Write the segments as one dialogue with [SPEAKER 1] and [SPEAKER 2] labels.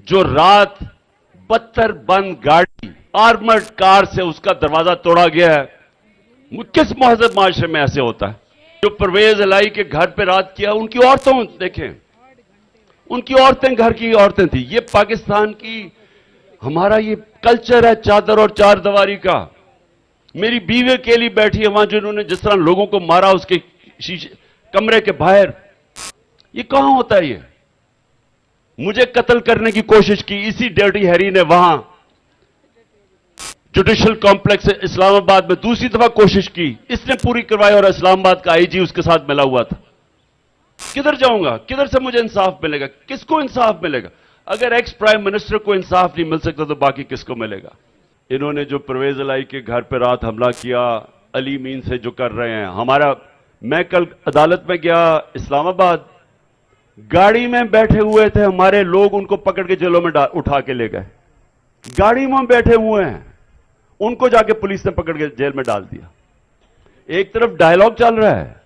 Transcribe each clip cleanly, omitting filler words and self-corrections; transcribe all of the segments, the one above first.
[SPEAKER 1] जो रात बदतर बंद गाड़ी आर्मर्ड कार से उसका दरवाजा तोड़ा गया है, किस महजब माशरे में ऐसे होता है? जो परवेज इलाही के घर पे रात किया, उनकी औरतों देखें, उनकी औरतें घर की औरतें थी। ये पाकिस्तान की हमारा ये कल्चर है चादर और चार दीवारी का। मेरी बीवी अकेली बैठी है वहां, जिन्होंने जिस तरह लोगों को मारा उसके शीशे कमरे के बाहर, ये कहां होता है? ये मुझे कत्ल करने की कोशिश की इसी डर्टी हैरी ने वहां जुडिशल कॉम्प्लेक्स इस्लामाबाद में दूसरी दफा कोशिश की, इसने पूरी करवाई और इस्लामाबाद का आईजी उसके साथ मिला हुआ था। किधर जाऊंगा? किधर से मुझे इंसाफ मिलेगा? किसको इंसाफ मिलेगा? अगर एक्स प्राइम मिनिस्टर को इंसाफ नहीं मिल सकता तो बाकी किसको मिलेगा? इन्होंने जो परवेज इलाही के घर पर रात हमला किया, अली मीन से जो कर रहे हैं हमारा, मैं कल अदालत में गया इस्लामाबाद, गाड़ी में बैठे हुए थे हमारे लोग, उनको पकड़ के जेलों में उठा के ले गए। गाड़ी में बैठे हुए हैं, उनको जाके पुलिस ने पकड़ के जेल में डाल दिया। एक तरफ डायलॉग चल रहा है,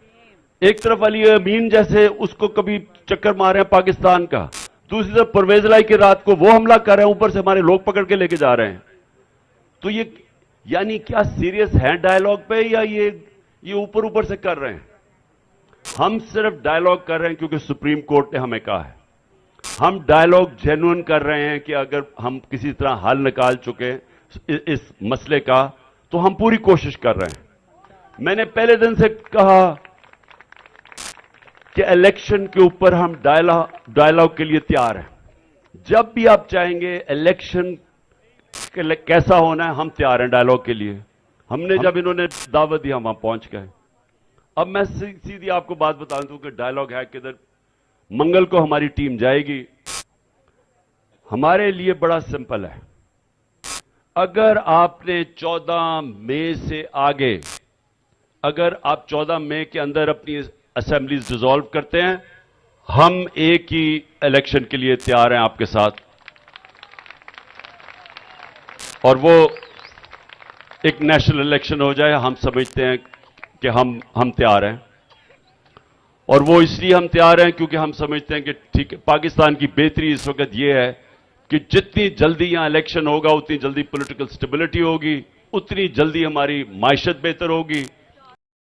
[SPEAKER 1] एक तरफ अली अमीन जैसे उसको कभी चक्कर मारे हैं पाकिस्तान का, दूसरी तरफ परवेज इलाही की रात को वो हमला कर रहे हैं, ऊपर से हमारे लोग पकड़ के लेके जा रहे हैं। तो ये यानी क्या सीरियस है डायलॉग पे, या ये ऊपर ऊपर से कर रहे हैं? हम सिर्फ डायलॉग कर रहे हैं क्योंकि सुप्रीम कोर्ट ने हमें कहा है। हम डायलॉग जेन्युइन कर रहे हैं कि अगर हम किसी तरह हल निकाल चुके इस मसले का तो हम पूरी कोशिश कर रहे हैं। मैंने पहले दिन से कहा कि इलेक्शन के ऊपर हम डायलॉग के लिए तैयार हैं। जब भी आप चाहेंगे इलेक्शन कैसा होना है, हम तैयार हैं डायलॉग के लिए। हमने जब इन्होंने दावत दी हम वहां पहुंच गए। अब मैं सीधी आपको बात बता दूं कि डायलॉग है किधर। मंगल को हमारी टीम जाएगी। हमारे लिए बड़ा सिंपल है, अगर आपने 14 मई से आगे, अगर आप 14 मई के अंदर अपनी असेंबलीज डिसॉल्व करते हैं, हम एक ही इलेक्शन के लिए तैयार हैं आपके साथ, और वो एक नेशनल इलेक्शन हो जाए। हम समझते हैं कि हम तैयार हैं, और वो इसलिए हम तैयार हैं क्योंकि हम समझते हैं कि ठीक है, पाकिस्तान की बेहतरी इस वक्त ये है कि जितनी जल्दी यहां इलेक्शन होगा उतनी जल्दी पॉलिटिकल स्टेबिलिटी होगी, उतनी जल्दी हमारी माइशत बेहतर होगी,